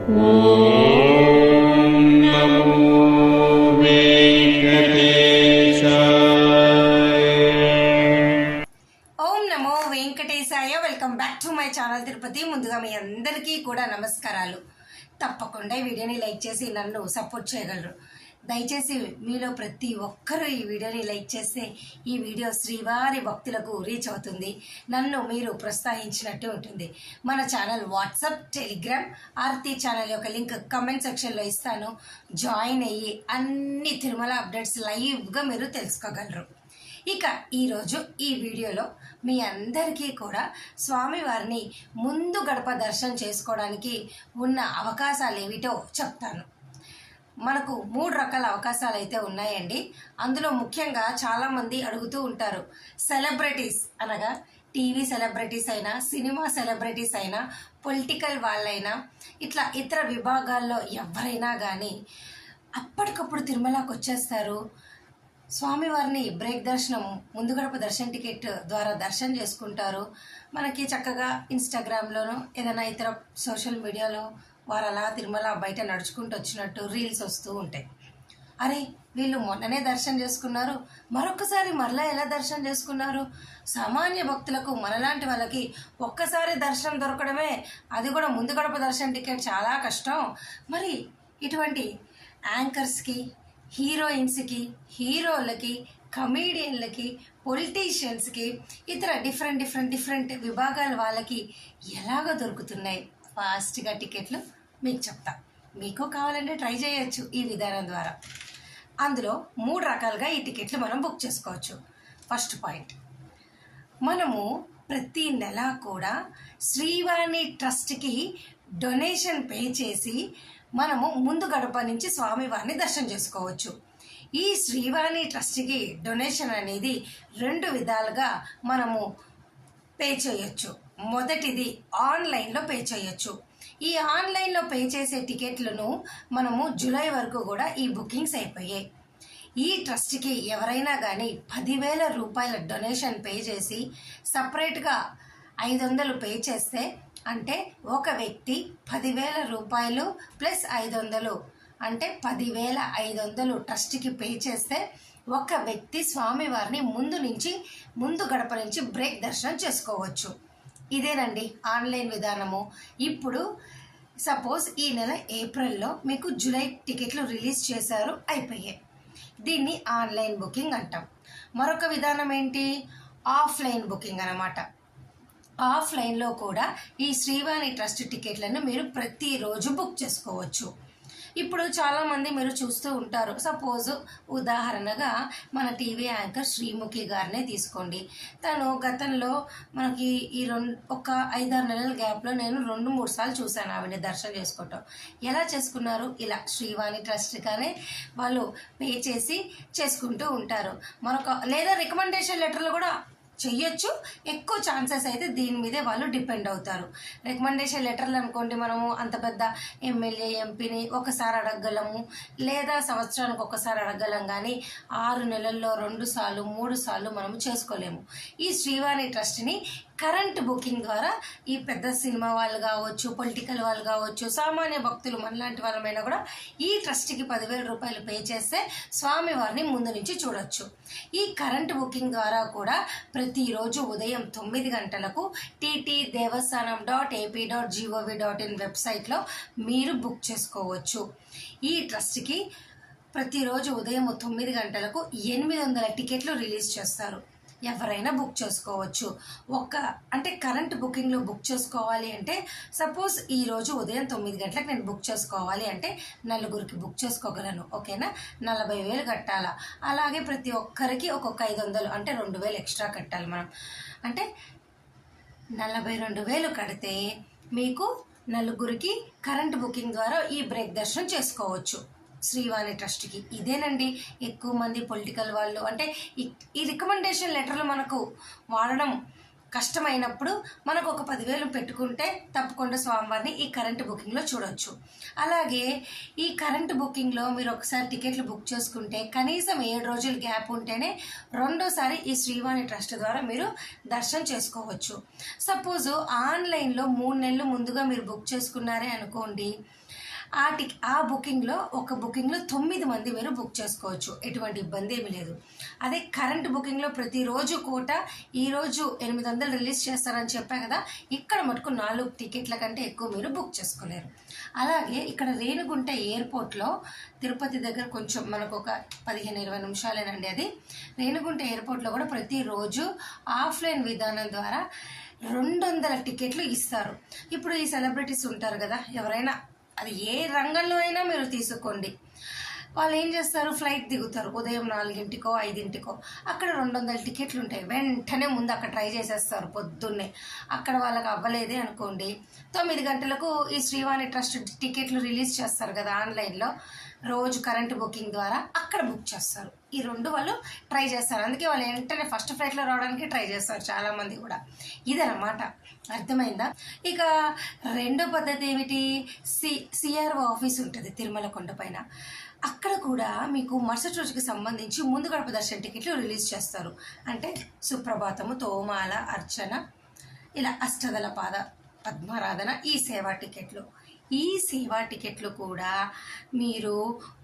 Welcome back to my channel Tirupati. ముందుగా మీ అందరికీ కూడా నమస్కారాలు. తప్పకుండా ఈ వీడియోని లైక్ చేసి నన్ను సపోర్ట్ చేయగలరు. దయచేసి మీలో ప్రతి ఒక్కరూ ఈ వీడియోని లైక్ చేస్తే ఈ వీడియో శ్రీవారి భక్తులకు రీచ్ అవుతుంది, నన్ను మీరు ప్రోత్సహించినట్టు ఉంటుంది. మన channel WhatsApp, Telegram, Aarti channel యొక్క లింక్ కమెంట్ సెక్షన్లో ఇస్తాను. జాయిన్ అయ్యి అన్ని తిరుమల అప్డేట్స్ లైవ్గా మీరు తెలుసుకోగలరు. ఇక ఈరోజు ఈ వీడియోలో మీ అందరికీ కూడా స్వామివారిని ముందు గడప దర్శనం చేసుకోవడానికి ఉన్న అవకాశాలు ఏమిటో చెప్తాను. మనకు 3 రకాల అవకాశాలు అయితే ఉన్నాయండి. అందులో ముఖ్యంగా చాలామంది అడుగుతూ ఉంటారు, సెలబ్రిటీస్ అనగా టీవీ సెలబ్రిటీస్ అయినా, సినిమా సెలబ్రిటీస్ అయినా, పొలిటికల్ వాళ్ళైనా, ఇట్లా ఇతర విభాగాల్లో ఎవరైనా కానీ అప్పటికప్పుడు తిరుమలకి వచ్చేస్తారు. స్వామివారిని బ్రేక్ దర్శనం, ముందు గడప దర్శన టికెట్ ద్వారా దర్శనం చేసుకుంటారు. మనకి చక్కగా ఇన్స్టాగ్రామ్లోనూ ఏదైనా ఇతర సోషల్ మీడియాలో వారు అలా తిరుమల బయట నడుచుకుంటూ వచ్చినట్టు రీల్స్ వస్తూ ఉంటాయి. అరే వీళ్ళు మొన్ననే దర్శనం చేసుకున్నారు, మరొకసారి మరలా ఎలా దర్శనం చేసుకున్నారు? సామాన్య భక్తులకు, మనలాంటి వాళ్ళకి ఒక్కసారి దర్శనం దొరకడమే, అది కూడా ముందు గడప దర్శన టికెట్ చాలా కష్టం. మరి ఇటువంటి యాంకర్స్కి, హీరోయిన్స్కి, హీరోలకి, కమీడియన్లకి, పొలిటీషియన్స్కి, ఇతర డిఫరెంట్ విభాగాల వాళ్ళకి ఎలాగ దొరుకుతున్నాయి ఫాస్ట్గా టికెట్లు మీకు చెప్తా. మీకు కావాలంటే ట్రై చేయొచ్చు ఈ విధానం ద్వారా. అందులో 3 రకాలుగా ఈ టికెట్లు మనం బుక్ చేసుకోవచ్చు. ఫస్ట్ పాయింట్, మనము ప్రతి నెల కూడా శ్రీవాణి ట్రస్ట్కి డొనేషన్ పే చేసి మనము ముందు గడప నుంచి స్వామివారిని దర్శనం చేసుకోవచ్చు. ఈ శ్రీవాణి ట్రస్ట్కి డొనేషన్ అనేది 2 విధాలుగా మనము పే చేయొచ్చు. మొదటిది ఆన్లైన్లో పే చేయొచ్చు. ఈ ఆన్లైన్లో పే చేసే టికెట్లను మనము జూలై వరకు కూడా ఈ బుకింగ్స్ అయిపోయాయి. ఈ ట్రస్ట్కి ఎవరైనా కానీ 10,000 రూపాయల డొనేషన్ పే చేసి సపరేట్గా 500 పే చేస్తే, అంటే ఒక వ్యక్తి 10,000 రూపాయలు ప్లస్ 500 అంటే 10,500 ట్రస్ట్కి పే చేస్తే ఒక వ్యక్తి స్వామివారిని ముందు గడప నుంచి బ్రేక్ దర్శనం చేసుకోవచ్చు. ఇదేనండి ఆన్లైన్ విధానము. ఇప్పుడు సపోజ్ ఈ నెల ఏప్రిల్లో మీకు జూలై టికెట్లు రిలీజ్ చేశారు, అయిపోయాయి. దీన్ని ఆన్లైన్ బుకింగ్ అంటాం. మరొక విధానం ఏంటి? ఆఫ్లైన్ బుకింగ్ అన్నమాట. ఆఫ్లైన్లో కూడా ఈ శ్రీవాణి ట్రస్ట్ టికెట్లను మీరు ప్రతిరోజు బుక్ చేసుకోవచ్చు. ఇప్పుడు చాలామంది మీరు చూస్తూ ఉంటారు. సపోజ్ ఉదాహరణగా మన టీవీ యాంకర్ శ్రీముఖి గారినే తీసుకోండి. తను గతంలో మనకి ఒక 5-6 నెలల గ్యాప్లో నేను 2-3 సార్లు చూశాను ఆవిడ దర్శనం చేసుకోవటం. ఎలా చేసుకున్నారు? ఇలా శ్రీవాణి ట్రస్ట్ కానీ వాళ్ళు పే చేసి చేసుకుంటూ ఉంటారు. లేదా రికమెండేషన్ లెటర్లు కూడా చెయ్యొచ్చు. ఎక్కువ ఛాన్సెస్ అయితే దీని మీదే వాళ్ళు డిపెండ్ అవుతారు. రికమెండేషన్ లెటర్లు అనుకోండి, మనము అంత పెద్ద ఎమ్మెల్యే, ఎంపీని ఒకసారి అడగగలము, లేదా సంవత్సరానికి ఒకసారి అడగగలం. కానీ 6 నెలల్లో 2 సార్లు 3 సార్లు మనము చేసుకోలేము. ఈ శ్రీవాణి ట్రస్ట్ని కరెంట్ బుకింగ్ ద్వారా ఈ పెద్ద సినిమా వాళ్ళు కావచ్చు, పొలిటికల్ వాళ్ళు కావచ్చు, సామాన్య భక్తులు మనలాంటి వాళ్ళమైనా కూడా ఈ ట్రస్ట్కి 10,000 రూపాయలు పే చేస్తే స్వామివారిని ముందు నుంచి చూడొచ్చు. ఈ కరెంట్ బుకింగ్ ద్వారా కూడా ప్రతిరోజు ఉదయం 9 గంటలకు ttdevastanam.ap.gov.in వెబ్సైట్లో మీరు బుక్ చేసుకోవచ్చు. ఈ ట్రస్ట్కి ప్రతిరోజు ఉదయం 9 గంటలకు 800 టికెట్లు రిలీజ్ చేస్తారు. ఎవరైనా బుక్ చేసుకోవచ్చు. అంటే కరెంట్ బుకింగ్లో బుక్ చేసుకోవాలి అంటే, సపోజ్ ఈరోజు ఉదయం 9 గంటలకు నేను బుక్ చేసుకోవాలి అంటే 4 బుక్ చేసుకోగలను. ఓకేనా? 40,000 కట్టాలా. అలాగే ప్రతి ఒక్కరికి ఒక్కొక్క 500 అంటే 2,000 ఎక్స్ట్రా కట్టాలి మనం. అంటే 42,000 కడితే మీకు 4 కరెంట్ బుకింగ్ ద్వారా ఈ బ్రేక్ దర్శనం చేసుకోవచ్చు శ్రీవాణి ట్రస్ట్కి. ఇదేనండి ఎక్కువ మంది పొలిటికల్ వాళ్ళు, అంటే ఈ రికమెండేషన్ లెటర్లు మనకు వాడడం కష్టమైనప్పుడు మనకు ఒక 10,000 పెట్టుకుంటే తప్పకుండా స్వామివారిని ఈ కరెంట్ బుకింగ్లో చూడొచ్చు. అలాగే ఈ కరెంట్ బుకింగ్లో మీరు ఒకసారి టికెట్లు బుక్ చేసుకుంటే కనీసం 7 రోజులు గ్యాప్ ఉంటేనే రెండోసారి ఈ శ్రీవాణి ట్రస్ట్ ద్వారా మీరు దర్శనం చేసుకోవచ్చు. సపోజు ఆన్లైన్లో 3 నెలలు ముందుగా మీరు బుక్ చేసుకున్నారే అనుకోండి, ఆ బుకింగ్లో ఒక బుకింగ్లో 9 మంది మీరు బుక్ చేసుకోవచ్చు, ఎటువంటి ఇబ్బంది ఏమీ లేదు. అదే కరెంట్ బుకింగ్లో ప్రతిరోజు కోట ఈరోజు 800 రిలీజ్ చేస్తారని చెప్పా కదా, ఇక్కడ మటుకు 4 టికెట్ల కంటే ఎక్కువ మీరు బుక్ చేసుకోలేరు. అలాగే ఇక్కడ రేణిగుంట ఎయిర్పోర్ట్లో తిరుపతి దగ్గర కొంచెం మనకు ఒక 15-20 నిమిషాలేనండి అది. రేణిగుంట ఎయిర్పోర్ట్లో కూడా ప్రతిరోజు ఆఫ్లైన్ విధానం ద్వారా 200 టికెట్లు ఇస్తారు. ఇప్పుడు ఈ సెలబ్రిటీస్ ఉంటారు కదా, ఎవరైనా అది ఏ రంగంలో అయినా మీరు తీసుకోండి, వాళ్ళు ఏం చేస్తారు, ఫ్లైట్ దిగుతారు ఉదయం 4 5 అక్కడ 200 టికెట్లు ఉంటాయి. వెంటనే ముందు అక్కడ ట్రై చేసేస్తారు పొద్దున్నే. అక్కడ వాళ్ళకి అవ్వలేదే అనుకోండి, 9 గంటలకు ఈ శ్రీవాణి ట్రస్ట్ టికెట్లు రిలీజ్ చేస్తారు కదా ఆన్లైన్లో, రోజు కరెంట్ బుకింగ్ ద్వారా అక్కడ బుక్ చేస్తారు. ఈ 2 వాళ్ళు ట్రై చేస్తారు. అందుకే వాళ్ళు వెంటనే ఫస్ట్ ఫ్లైట్లో రావడానికి ట్రై చేస్తారు చాలామంది కూడా. ఇదన్నమాట, అర్థమైందా? ఇక రెండో పద్ధతి ఏమిటి, సిఆర్ఓ ఆఫీస్ ఉంటుంది తిరుమల కొండపైన. అక్కడ కూడా మీకు మరుసటి రోజుకి సంబంధించి ముందు గడప దర్శన టికెట్లు రిలీజ్ చేస్తారు. అంటే సుప్రభాతము, తోమాల, అర్చన, ఇలా అష్టదళ పాద పద్మారాధన, ఈ సేవా టికెట్లు. ఈ సేవా టికెట్లు కూడా మీరు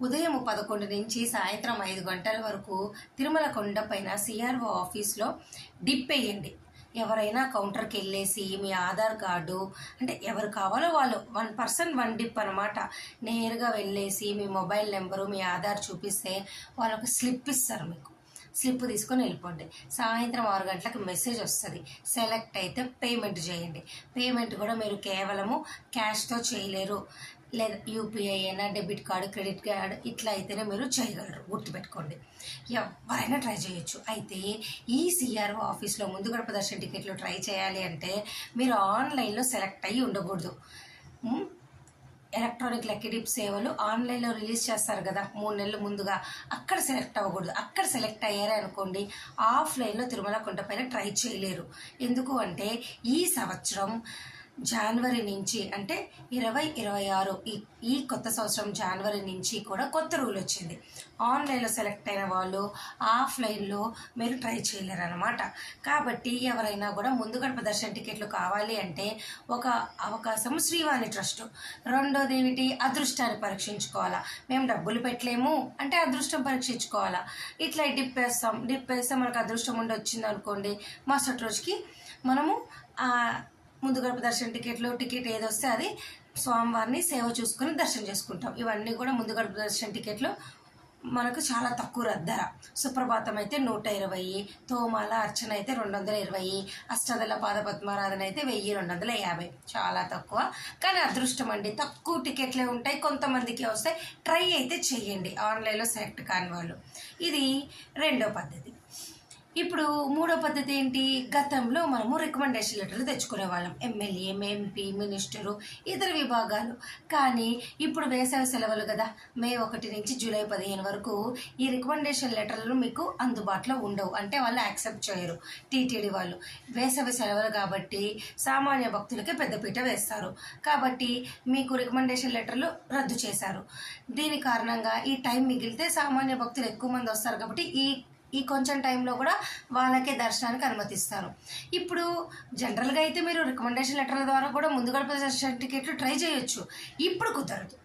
ఉదయం 11 నుంచి సాయంత్రం 5 గంటల వరకు తిరుమల కొండపైన సిఆర్ఓ ఆఫీస్లో డిప్ వేయండి. ఎవరైనా కౌంటర్కి వెళ్ళేసి మీ ఆధార్ కార్డు, అంటే ఎవరు కావాలో వాళ్ళు 1 person 1 డిప్ అనమాట, నేరుగా వెళ్ళేసి మీ మొబైల్ నెంబరు మీ ఆధార్ చూపిస్తే వాళ్ళు ఒక స్లిప్ ఇస్తారు. మీకు స్లిప్ తీసుకొని వెళ్ళిపోండి. సాయంత్రం 6 గంటలకు మెసేజ్ వస్తుంది, సెలెక్ట్ అయితే పేమెంట్ చేయండి. పేమెంట్ కూడా మీరు కేవలము క్యాష్తో చేయలేరు, లేదా యూపీఐ అయినా, డెబిట్ కార్డు, క్రెడిట్ కార్డు, ఇట్లా అయితేనే మీరు చేయగలరు, గుర్తుపెట్టుకోండి. ఎవరైనా ట్రై చేయొచ్చు. అయితే ఈ సిఆర్ఓ ఆఫీస్లో ముందు గడప దర్శన టికెట్లు ట్రై చేయాలి అంటే మీరు ఆన్లైన్లో సెలెక్ట్ అయ్యి ఉండకూడదు. ఎలక్ట్రానిక్ లక్కీ డిప్ సేవలు ఆన్లైన్లో రిలీజ్ చేస్తారు కదా 3 నెలలు ముందుగా, అక్కడ సెలెక్ట్ అవ్వకూడదు. అక్కడ సెలెక్ట్ అయ్యారే అనుకోండి, ఆఫ్లైన్లో తిరుమల కొండపైన ట్రై చేయలేరు. ఎందుకు అంటే ఈ సంవత్సరం జనవరి నుంచి, అంటే 2026 ఈ కొత్త సంవత్సరం జనవరి నుంచి కూడా కొత్త రూల్ వచ్చింది. ఆన్లైన్లో సెలెక్ట్ అయిన వాళ్ళు ఆఫ్లైన్లో మీరు ట్రై చేయలేరు అనమాట. కాబట్టి ఎవరైనా కూడా ముందు గడప దర్శన టికెట్లు కావాలి అంటే ఒక అవకాశం శ్రీవాణి ట్రస్ట్. రెండోది ఏమిటి, అదృష్టాన్ని పరీక్షించుకోవాలా. మేము డబ్బులు పెట్టలేము అంటే అదృష్టం పరీక్షించుకోవాలా. ఇట్లా డిప్ వేస్తే మనకు అదృష్టం ఉండి వచ్చింది అనుకోండి, మరుసటి రోజుకి మనము ముందు గడప దర్శన టికెట్ ఏదొస్తే అది స్వామివారిని సేవ చూసుకొని దర్శనం చేసుకుంటాం. ఇవన్నీ కూడా ముందు గడప దర్శన టికెట్లు మనకు చాలా తక్కువ ధర. సుప్రభాతం అయితే 120, తోమాల అర్చన అయితే 220, అష్టదళ పాద పద్మారాధన అయితే 1250, చాలా తక్కువ. కానీ అదృష్టం అండి, తక్కువ టికెట్లే ఉంటాయి, కొంతమందికి వస్తాయి. ట్రై అయితే చెయ్యండి ఆన్లైన్లో సెలెక్ట్ కాని వాళ్ళు. ఇది రెండో పద్ధతి. ఇప్పుడు మూడో పద్ధతి ఏంటి, గతంలో మనము రికమెండేషన్ లెటర్లు తెచ్చుకునేవాళ్ళం, ఎమ్మెల్యే, ఎంపీ, మినిస్టరు, ఇతర విభాగాలు. కానీ ఇప్పుడు వేసవి సెలవులు కదా, మే 1 నుంచి జూలై 15 వరకు ఈ రికమెండేషన్ లెటర్లు మీకు అందుబాటులో ఉండవు, అంటే వాళ్ళు యాక్సెప్ట్ చేయరు టీటీడీ వాళ్ళు. వేసవి సెలవులు కాబట్టి సామాన్య భక్తులకే పెద్దపీట వేస్తారు. కాబట్టి మీకు రికమెండేషన్ లెటర్లు రద్దు చేశారు. దీని కారణంగా ఈ టైం మిగిలితే సామాన్య భక్తులు ఎక్కువ మంది వస్తారు కాబట్టి ఈ కొంచెం టైంలో కూడా వాళ్ళకే దర్శనానికి అనుమతిస్తారు. ఇప్పుడు జనరల్గా అయితే మీరు రికమెండేషన్ లెటర్ల ద్వారా కూడా ముందు గడప దర్శన టికెట్లు ట్రై చేయొచ్చు, ఇప్పుడు కుదరదు.